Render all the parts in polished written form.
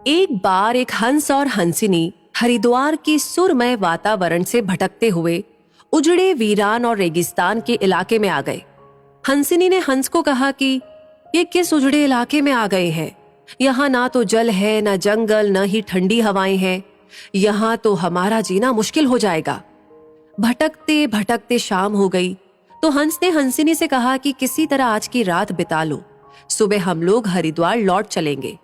एक बार एक हंस और हंसिनी हरिद्वार के सुरमय वातावरण से भटकते हुए उजड़े वीरान और रेगिस्तान के इलाके में आ गए। हंसिनी ने हंस को कहा कि ये किस उजड़े इलाके में आ गए हैं? यहाँ ना तो जल है, ना जंगल, न ही ठंडी हवाएं हैं। यहाँ तो हमारा जीना मुश्किल हो जाएगा। भटकते भटकते शाम हो गई तो हंस ने हंसिनी से कहा कि किसी तरह आज की रात बिता लो, सुबह हम लोग हरिद्वार लौट चलेंगे।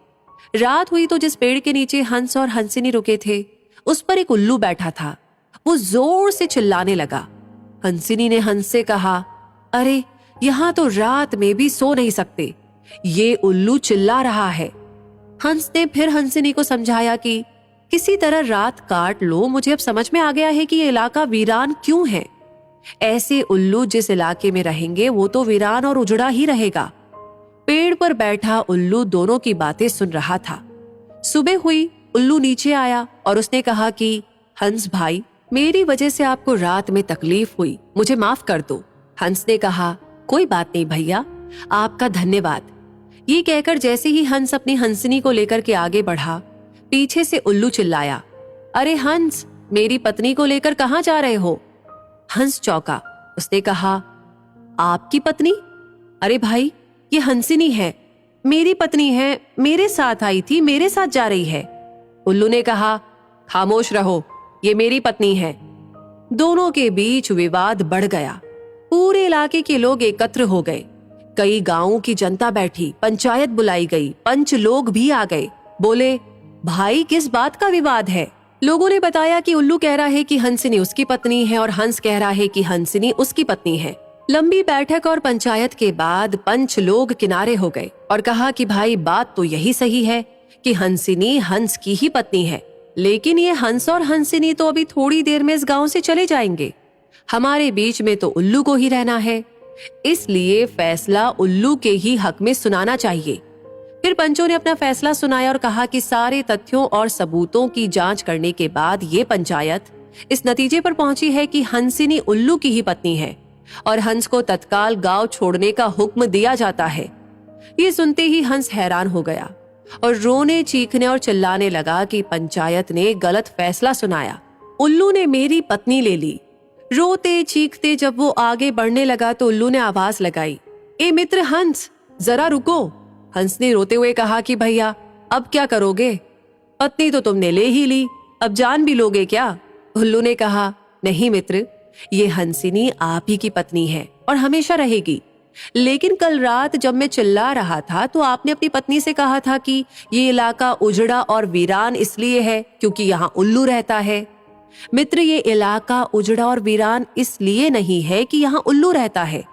रात हुई तो जिस पेड़ के नीचे हंस और हंसिनी रुके थे उस पर एक उल्लू बैठा था। वो जोर से चिल्लाने लगा। हंसिनी ने हंस से कहा, अरे यहाँ तो रात में भी सो नहीं सकते, ये उल्लू चिल्ला रहा है। हंस ने फिर हंसिनी को समझाया कि किसी तरह रात काट लो, मुझे अब समझ में आ गया है कि ये इलाका वीरान क्यों है। ऐसे उल्लू जिस इलाके में रहेंगे वो तो वीरान और उजड़ा ही रहेगा। पेड़ पर बैठा उल्लू दोनों की बातें सुन रहा था। सुबह हुई, उल्लू नीचे आया और उसने कहा कि हंस भाई, मेरी वजह से आपको रात में तकलीफ हुई, मुझे माफ कर दो। हंस ने कहा, कोई बात नहीं भैया, आपका धन्यवाद। ये कहकर जैसे ही हंस अपनी हंसिनी को लेकर के आगे बढ़ा, पीछे से उल्लू चिल्लाया, अरे हंस, मेरी पत्नी को लेकर कहाँ जा रहे हो? हंस चौंका। उसने कहा, आपकी पत्नी? अरे भाई, ये हंसिनी है, मेरी पत्नी है, मेरे साथ आई थी, मेरे साथ जा रही है। उल्लू ने कहा, खामोश रहो, ये मेरी पत्नी है। दोनों के बीच विवाद बढ़ गया। पूरे इलाके के लोग एकत्र हो गए। कई गांवों की जनता बैठी, पंचायत बुलाई गई, पंच लोग भी आ गए। बोले, भाई किस बात का विवाद है? लोगों ने बताया कि उल्लू कह रहा है कि हंसिनी उसकी पत्नी है और हंस कह रहा है कि हंसिनी उसकी पत्नी है। लंबी बैठक और पंचायत के बाद पंच लोग किनारे हो गए और कहा कि भाई बात तो यही सही है कि हंसिनी हंस की ही पत्नी है, लेकिन ये हंस और हंसिनी तो अभी थोड़ी देर में इस गांव से चले जाएंगे। हमारे बीच में तो उल्लू को ही रहना है, इसलिए फैसला उल्लू के ही हक में सुनाना चाहिए। फिर पंचों ने अपना फैसला सुनाया और कहा कि सारे तथ्यों और सबूतों की जांच करने के बाद ये पंचायत इस नतीजे पर पहुंची है कि हंसिनी उल्लू की ही पत्नी है और हंस को तत्काल गांव छोड़ने का हुक्म दिया जाता है। ये सुनते ही हंस हैरान हो गया और रोने, चीखने और चिल्लाने लगा कि पंचायत ने गलत फैसला सुनाया। उल्लू ने मेरी पत्नी ले ली। रोते चीखते जब वो आगे बढ़ने लगा तो उल्लू ने आवाज लगाई, ए मित्र हंस, जरा रुको। हंस ने रोते हुए कहा कि भैया अब क्या करोगे? पत्नी तो तुमने ले ही ली, अब जान भी लोगे क्या? उल्लू ने कहा, नहीं मित्र, ये हंसिनी आप ही की पत्नी है और हमेशा रहेगी। लेकिन कल रात जब मैं चिल्ला रहा था तो आपने अपनी पत्नी से कहा था कि ये इलाका उजड़ा और वीरान इसलिए है क्योंकि यहाँ उल्लू रहता है। मित्र, ये इलाका उजड़ा और वीरान इसलिए नहीं है कि यहाँ उल्लू रहता है।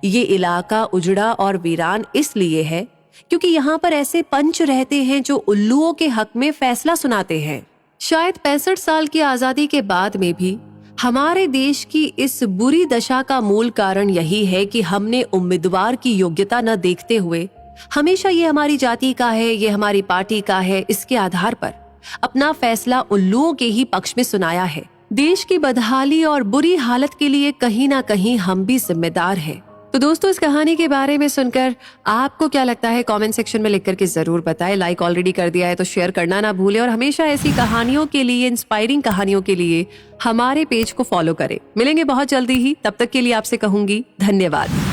ये इलाका उजड़ा और वीरान इसलिए है क्योंकि यहाँ पर ऐसे पंच रहते हैं जो उल्लुओं के हक में फैसला सुनाते हैं। शायद 65 साल की आजादी के बाद में भी हमारे देश की इस बुरी दशा का मूल कारण यही है कि हमने उम्मीदवार की योग्यता न देखते हुए हमेशा ये हमारी जाति का है, ये हमारी पार्टी का है, इसके आधार पर अपना फैसला उल्लुओं के ही पक्ष में सुनाया है। देश की बदहाली और बुरी हालत के लिए कहीं ना कहीं हम भी जिम्मेदार हैं। तो दोस्तों, इस कहानी के बारे में सुनकर आपको क्या लगता है कमेंट सेक्शन में लिख करके जरूर बताएं। लाइक ऑलरेडी कर दिया है तो शेयर करना ना भूलें और हमेशा ऐसी कहानियों के लिए, इंस्पायरिंग कहानियों के लिए हमारे पेज को फॉलो करें। मिलेंगे बहुत जल्दी ही, तब तक के लिए आपसे कहूंगी धन्यवाद।